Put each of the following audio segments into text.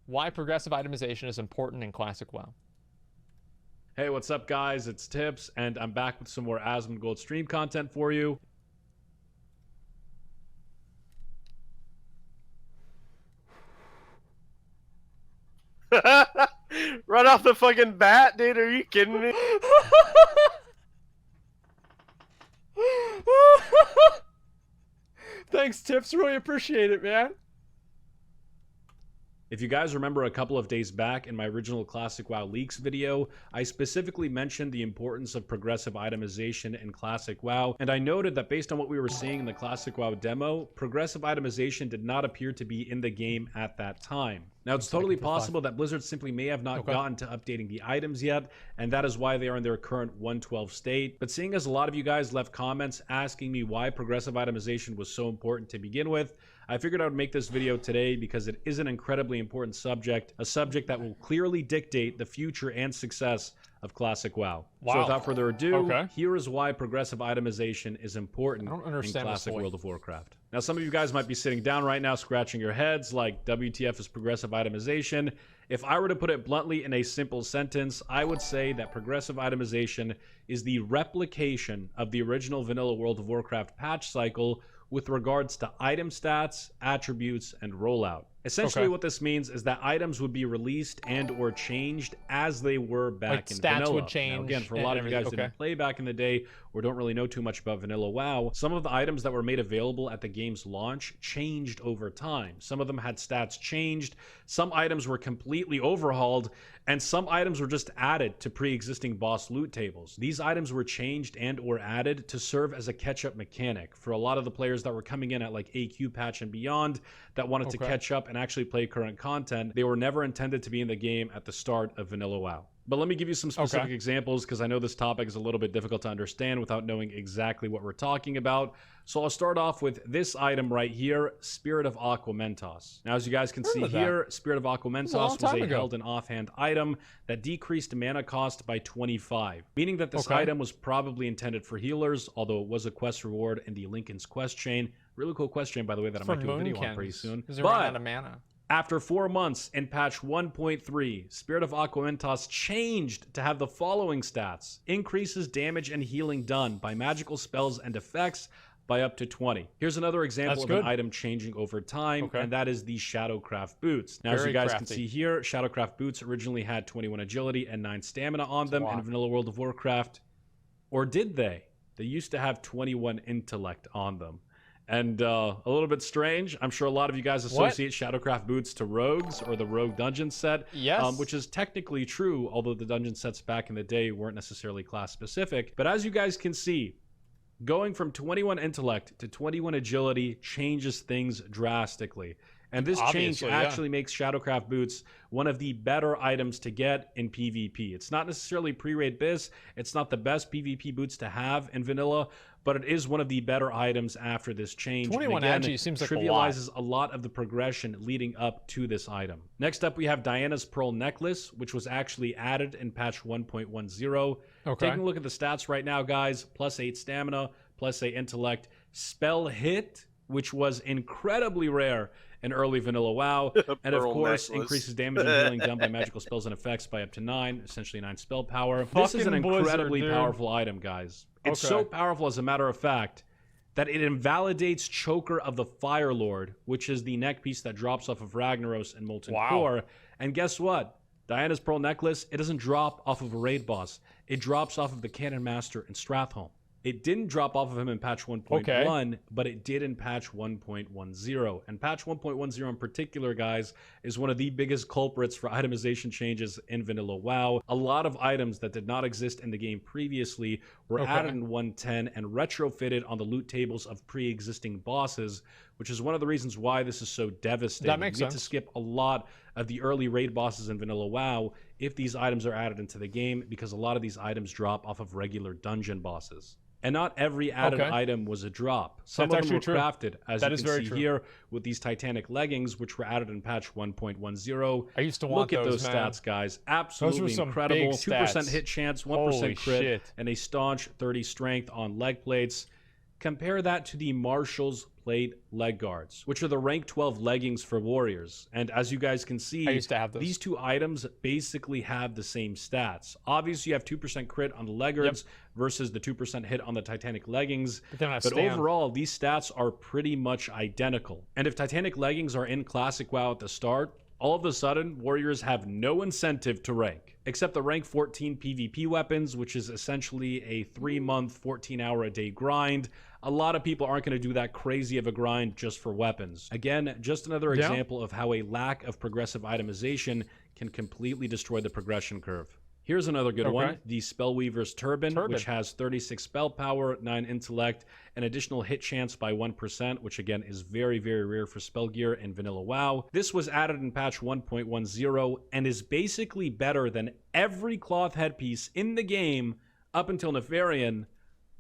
why progressive itemization is important in Classic WoW. Hey, what's up, guys? It's Tips, and I'm back with some more Asmongold stream content for you. Run off the fucking bat, dude. Are you kidding me? Thanks, Tips. Really appreciate it, man. If you guys remember a couple of days back in my original Classic WoW Leaks video, I specifically mentioned the importance of progressive itemization in Classic WoW, and I noted that based on what we were seeing in the Classic WoW demo, progressive itemization did not appear to be in the game at that time. Now, it's totally possible that Blizzard simply may have not gotten to updating the items yet, and that is why they are in their current 112 state. But seeing as a lot of you guys left comments asking me why progressive itemization was so important to begin with, I figured I would make this video today because it is an incredibly important subject, a subject that will clearly dictate the future and success of Classic WoW. So without further ado, here is why progressive itemization is important in Classic World of Warcraft. Now, some of you guys might be sitting down right now scratching your heads like, WTF is progressive itemization? If I were to put it bluntly in a simple sentence, I would say that progressive itemization is the replication of the original vanilla World of Warcraft patch cycle with regards to item stats, attributes, and rollout. Essentially what this means is that items would be released and or changed as they were back in vanilla. Stats would change. Now, again, for a lot of you guys that didn't play back in the day or don't really know too much about vanilla WoW, some of the items that were made available at the game's launch changed over time. Some of them had stats changed, some items were completely overhauled, and some items were just added to pre-existing boss loot tables. These items were changed and or added to serve as a catch-up mechanic for a lot of the players that were coming in at like AQ patch and beyond that wanted to catch up and actually play current content. They were never intended to be in the game at the start of vanilla WoW. But let me give you some specific examples because I know this topic is a little bit difficult to understand without knowing exactly what we're talking about. So I'll start off with this item right here, Spirit of Aquamentos. Now, as you guys can see here, Spirit of Aquamentos was a held and offhand item that decreased mana cost by 25, meaning that this item was probably intended for healers, although it was a quest reward in the Lincoln's quest chain. Really cool quest chain, by the way, that I might do a video on pretty soon. But of mana. After 4 months in patch 1.3, Spirit of Aquamentos changed to have the following stats: increases damage and healing done by magical spells and effects by up to 20. Here's another example of an item changing over time, and that is the Shadowcraft boots. Now, as you guys can see here, Shadowcraft boots originally had 21 agility and 9 stamina on them in vanilla World of Warcraft. Or did they? They used to have 21 intellect on them. And a little bit strange, I'm sure a lot of you guys associate Shadowcraft boots to rogues or the rogue dungeon set, which is technically true, although the dungeon sets back in the day weren't necessarily class specific. But as you guys can see, going from 21 intellect to 21 agility changes things drastically. And this change actually makes Shadowcraft boots one of the better items to get in PvP. It's not necessarily pre-raid bis, it's not the best PvP boots to have in vanilla, but it is one of the better items after this change. 21 actually seems like trivializes a lot of the progression leading up to this item. Next up, we have Diana's Pearl Necklace, which was actually added in patch 1.10. Taking a look at the stats right now, guys, +8 stamina, +8 intellect, spell hit, which was incredibly rare in early vanilla WoW, and of course increases damage and healing done by magical spells and effects by up to 9, essentially 9 spell power. This is an incredibly powerful item, guys. It's so powerful, as a matter of fact, that it invalidates Choker of the Fire Lord, which is the neck piece that drops off of Ragnaros and Molten Core. And guess what? Diana's Pearl Necklace, it doesn't drop off of a raid boss. It drops off of the Cannon Master in Stratholme. It didn't drop off of him in patch 1.1, but it did in patch 1.10. And patch 1.10 in particular, guys, is one of the biggest culprits for itemization changes in vanilla WoW. A lot of items that did not exist in the game previously were added in 1.10 and retrofitted on the loot tables of pre-existing bosses, which is one of the reasons why this is so devastating. That makes sense. You get to skip a lot of the early raid bosses in vanilla WoW if these items are added into the game, because a lot of these items drop off of regular dungeon bosses. And not every added item was a drop. Some of them were crafted, as you can see here, with these Titanic leggings, which were added in patch 1.10. I used to want Look at those stats, guys. Absolutely incredible. 2% hit chance, 1% crit, and a staunch 30 strength on leg plates. Compare that to the Marshal's plate leg guards, which are the rank 12 leggings for warriors. And as you guys can see, I used to have those. these two items basically have the same stats. Obviously, you have 2% crit on the leg guards versus the 2% hit on the Titanic leggings. But overall, these stats are pretty much identical. And if Titanic leggings are in Classic WoW at the start, all of a sudden, warriors have no incentive to rank, except the rank 14 PvP weapons, which is essentially a 3-month, 14-hour-a-day grind. A lot of people aren't going to do that crazy of a grind just for weapons. Again, just another example of how a lack of progressive itemization can completely destroy the progression curve. Here's another good one, the Spellweaver's Turban, which has 36 spell power, 9 intellect, an additional hit chance by 1%, which again is very, very rare for spell gear in vanilla WoW. This was added in patch 1.10 and is basically better than every cloth headpiece in the game up until Nefarian,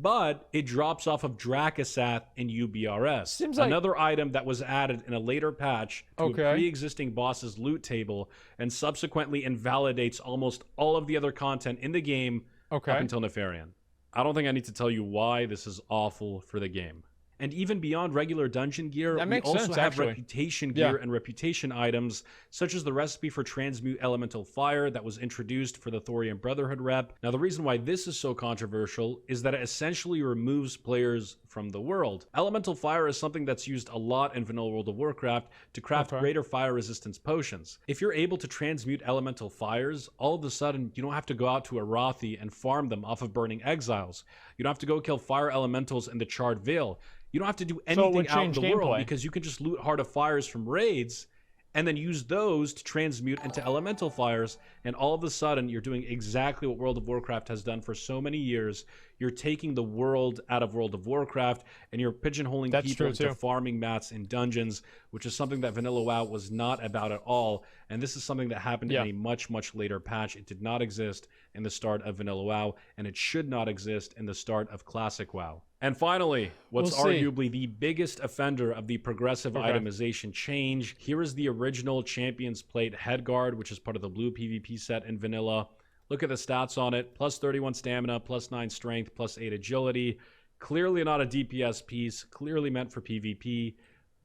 but it drops off of Dracasath in UBRS. Seems like another item that was added in a later patch to a pre-existing boss's loot table and subsequently invalidates almost all of the other content in the game up until Nefarian. I don't think I need to tell you why this is awful for the game. And even beyond regular dungeon gear, we also have reputation gear and reputation items, such as the recipe for Transmute Elemental Fire that was introduced for the Thorian Brotherhood rep. Now, the reason why this is so controversial is that it essentially removes players from the world. Elemental Fire is something that's used a lot in vanilla World of Warcraft to craft greater fire resistance potions. If you're able to transmute elemental fires, all of a sudden, you don't have to go out to Arathi and farm them off of Burning Exiles. You don't have to go kill fire elementals in the Charred Vale. You don't have to do anything out in the world because you can just loot Heart of Fires from raids and then use those to transmute into elemental fires, and all of a sudden you're doing exactly what World of Warcraft has done for so many years. You're taking the world out of World of Warcraft and you're pigeonholing people into farming mats in dungeons, which is something that vanilla WoW was not about at all. And this is something that happened in a much, much later patch. It did not exist in the start of vanilla WoW, and it should not exist in the start of classic WoW. And finally, what's arguably the biggest offender of the progressive itemization change, here is the original Champion's Plate headguard, which is part of the blue PvP set in vanilla. Look at the stats on it, plus 31 stamina, plus 9 strength, plus 8 agility. Clearly not a DPS piece, clearly meant for PvP,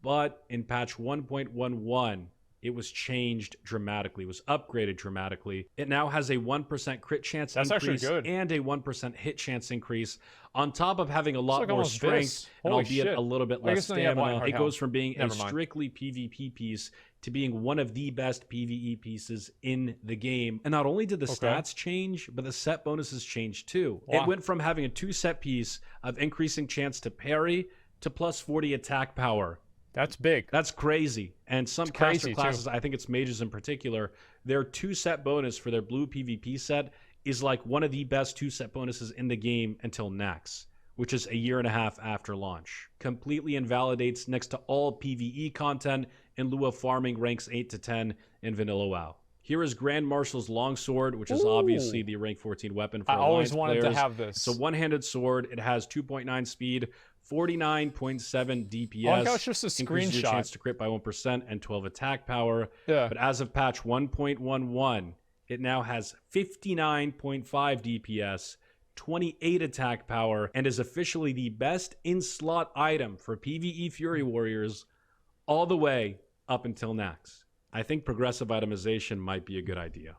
but in patch 1.11, it was changed dramatically. It was upgraded dramatically. It now has a 1% crit chance increase and a 1% hit chance increase, on top of having a lot more strength and albeit a little bit less stamina. It goes from being a strictly PvP piece to being one of the best PvE pieces in the game. And not only did the stats change, but the set bonuses changed too. It went from having a 2-set piece of increasing chance to parry to plus 40 attack power. That's big. That's crazy. And some caster classes, I think it's mages in particular, their 2-set bonus for their blue PvP set is like one of the best 2-set bonuses in the game until Nax, which is a year and a half after launch. Completely invalidates next to all PvE content in lieu of farming ranks 8 to 10 in vanilla WoW. Here is Grand Marshal's Longsword, which is obviously the rank 14 weapon for Alliance players. I always wanted to have this. It's a one-handed sword. It has 2.9 speed, 49.7 DPS. Oh, it's just a screenshot. Increases your chance to crit by 1% and 12 attack power. But as of patch 1.11, it now has 59.5 DPS, 28 attack power, and is officially the best in-slot item for PvE Fury Warriors all the way up until Nax. I think progressive itemization might be a good idea.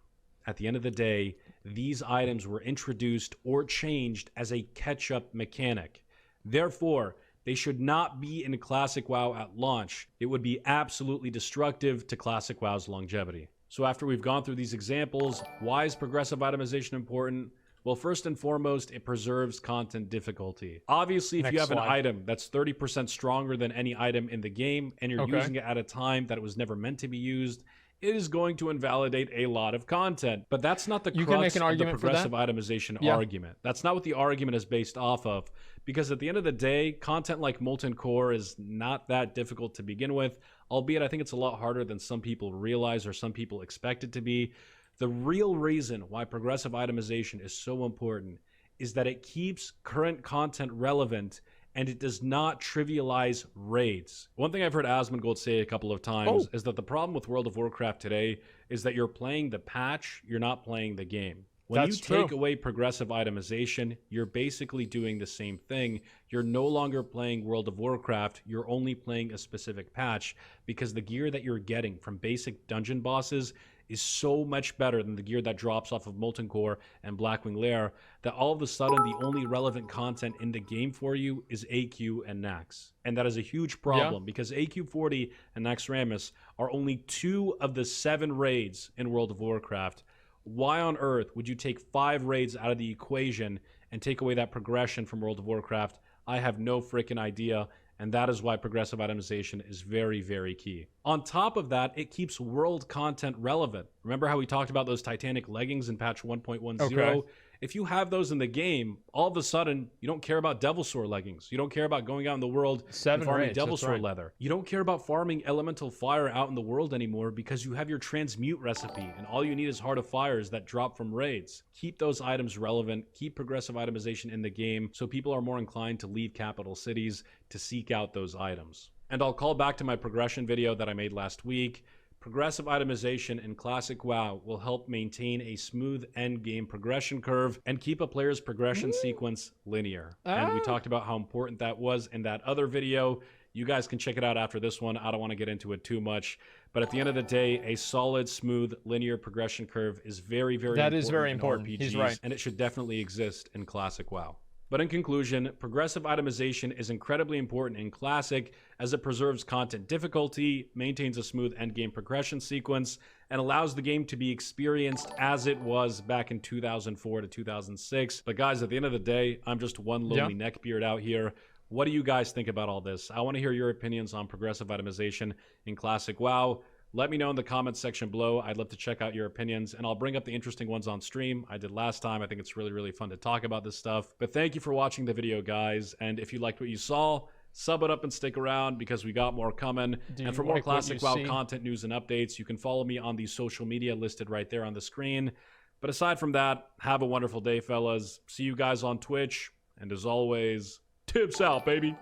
At the end of the day, these items were introduced or changed as a catch-up mechanic. Therefore, they should not be in Classic WoW at launch. It would be absolutely destructive to Classic WoW's longevity. So after we've gone through these examples, why is progressive itemization important? Well, first and foremost, it preserves content difficulty. Obviously, if you have an item that's 30% stronger than any item in the game, and you're using it at a time that it was never meant to be used, it is going to invalidate a lot of content. But that's not the crux of the progressive itemization argument. That's not what the argument is based off of, because at the end of the day, content like Molten Core is not that difficult to begin with, albeit I think it's a lot harder than some people realize or some people expect it to be. The real reason why progressive itemization is so important is that it keeps current content relevant and it does not trivialize raids. One thing I've heard Asmongold say a couple of times is that the problem with World of Warcraft today is that you're playing the patch, you're not playing the game. When That's you take true. away progressive itemization, you're basically doing the same thing. You're no longer playing World of Warcraft, you're only playing a specific patch, because the gear that you're getting from basic dungeon bosses is so much better than the gear that drops off of Molten Core and Blackwing Lair that all of a sudden the only relevant content in the game for you is AQ and Nax. And that is a huge problem because AQ40 and Naxxramas are only 2 of the 7 raids in World of Warcraft. Why on earth would you take 5 raids out of the equation and take away that progression from World of Warcraft? I have no freaking idea, and that is why progressive itemization is very, very key. On top of that, it keeps world content relevant. Remember how we talked about those Titanic leggings in patch 1.10? Okay. If you have those in the game, all of a sudden, you don't care about Devil Sword leggings. You don't care about going out in the world 7 and farming raids, Devil that's Sword right. leather. You don't care about farming Elemental Fire out in the world anymore because you have your Transmute recipe, and all you need is Heart of Fires that drop from raids. Keep those items relevant, keep progressive itemization in the game so people are more inclined to leave capital cities to seek out those items. And I'll call back to my progression video that I made last week. Progressive itemization in Classic WoW will help maintain a smooth end-game progression curve and keep a player's progression sequence linear. And we talked about how important that was in that other video. You guys can check it out after this one. I don't want to get into it too much. But at the end of the day, a solid, smooth, linear progression curve is very, very important. That is very in important. RPGs, He's right. and it should definitely exist in Classic WoW. But in conclusion, progressive itemization is incredibly important in Classic as it preserves content difficulty, maintains a smooth endgame progression sequence, and allows the game to be experienced as it was back in 2004 to 2006. But guys, at the end of the day, I'm just one lonely neckbeard out here. What do you guys think about all this? I want to hear your opinions on progressive itemization in Classic WoW. Let me know in the comments section below. I'd love to check out your opinions, and I'll bring up the interesting ones on stream. I did last time. I think it's really, really fun to talk about this stuff. But thank you for watching the video, guys. And if you liked what you saw, sub it up and stick around because we got more coming. And for more Classic WoW content, news, and updates, you can follow me on the social media listed right there on the screen. But aside from that, have a wonderful day, fellas. See you guys on Twitch. And as always, tips out, baby.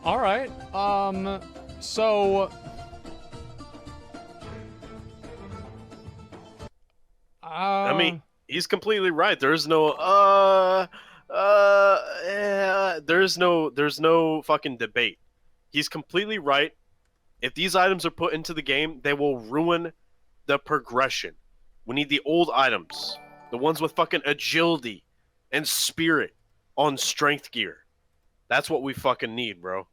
All right. So I mean, he's completely right. There's no there's no fucking debate. He's completely right. If these items are put into the game, they will ruin the progression. We need the old items, the ones with fucking agility and spirit on strength gear. That's what we fucking need, bro.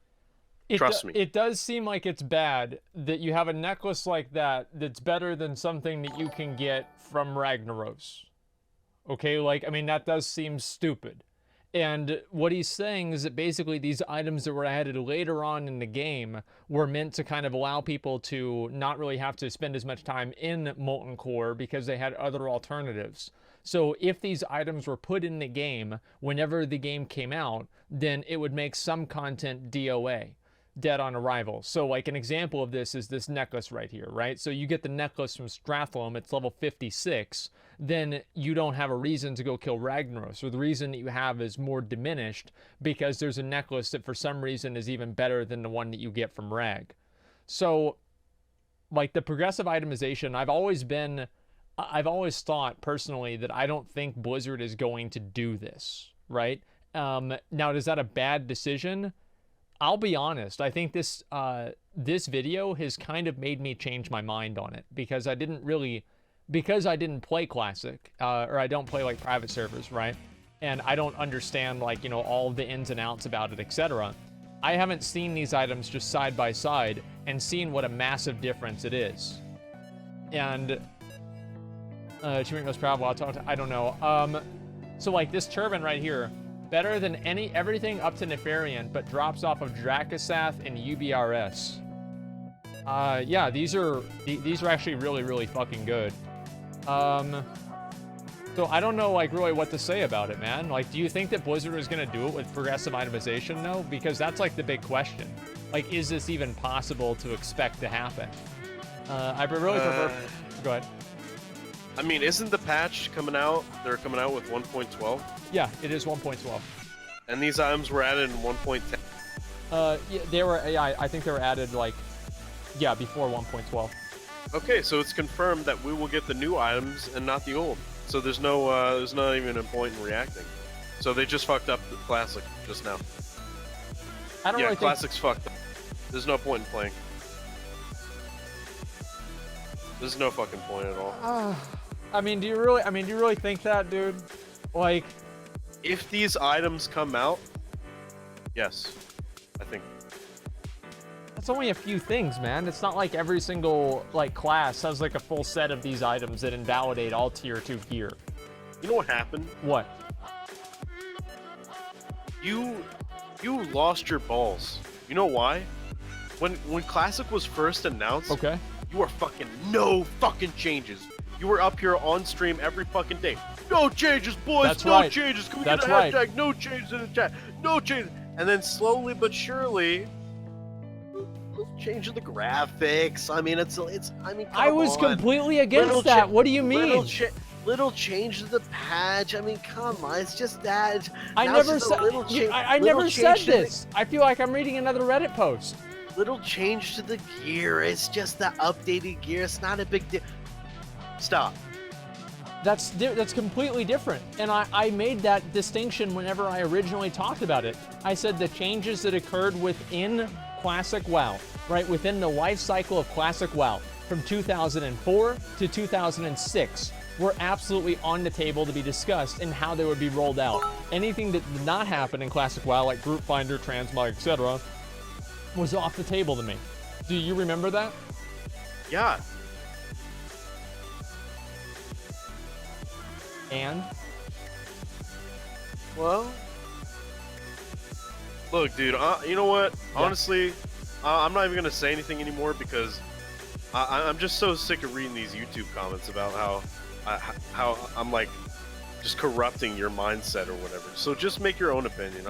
Trust me. It does seem like it's bad that you have a necklace like that that's better than something that you can get from Ragnaros. Okay, like, I mean, that does seem stupid. And what he's saying is that basically these items that were added later on in the game were meant to kind of allow people to not really have to spend as much time in Molten Core because they had other alternatives. So if these items were put in the game whenever the game came out, then it would make some content DOA. Dead on arrival. So like an example of this is this necklace right here, right? So you get the necklace from Stratholme, it's level 56, then you don't have a reason to go kill Ragnaros, or the reason that you have is more diminished because there's a necklace that for some reason is even better than the one that you get from Rag. So like the progressive itemization, I've always thought personally that I don't think Blizzard is going to do this, right? Now, is that a bad decision? I'll be honest, I think this video has kind of made me change my mind on it because I didn't play Classic, or I don't play like private servers, right? And I don't understand like, you know, all the ins and outs about it, etc. I haven't seen these items just side by side and seen what a massive difference it is. And achievement most proud, I don't know. So like this turban right here, better than everything up to Nefarian, but drops off of Dracasath and UBRS. Yeah, these are actually really, really fucking good. So I don't know like really what to say about it, man. Like, do you think that Blizzard is gonna do it with progressive itemization though? Because that's like the big question. Like, is this even possible to expect to happen? I really prefer. Go ahead. I mean, isn't the patch coming out? They're coming out with 1.12. Yeah, it is 1.12. And these items were added in 1.10. Yeah, they were. Yeah, I think they were added like, yeah, before 1.12. Okay, so it's confirmed that we will get the new items and not the old. So there's not even a point in reacting. So they just fucked up the classic just now. I don't Yeah, really classic's fucked up. There's no point in playing. There's no fucking point at all. I mean, do you really think that, dude? Like, If these items come out, yes, I think. that's only a few things, man. It's not like every single like class has like a full set of these items that invalidate all tier 2 gear. You know what happened? What? You lost your balls. You know why? When Classic was first announced, Okay. you were fucking no fucking changes. You were up here on stream every fucking day. No changes, boys. That's no right. changes. Can we That's get a right. hashtag? No changes in the chat. No changes. And then slowly but surely, changing the graphics. I mean, it's. I mean, come I was on. completely against Little that. cha- What do you mean? Little change to the patch. I mean, come on. It's just that. I Now it's never just a said. little I little never said change to the- this. I feel like I'm reading another Reddit post. Little change to the gear. It's just the updated gear. It's not a big deal. Stop. That's completely different. And I made that distinction whenever I originally talked about it. I said the changes that occurred within Classic WoW, right? Within the life cycle of Classic WoW from 2004 to 2006 were absolutely on the table to be discussed and how they would be rolled out. Anything that did not happen in Classic WoW, like Group Finder, Transmog, etc., was off the table to me. Do you remember that? Yeah. And? Well, look, dude. You know what? Yeah. Honestly, I'm not even gonna say anything anymore because I'm just so sick of reading these YouTube comments about how I'm like just corrupting your mindset or whatever. So just make your own opinion.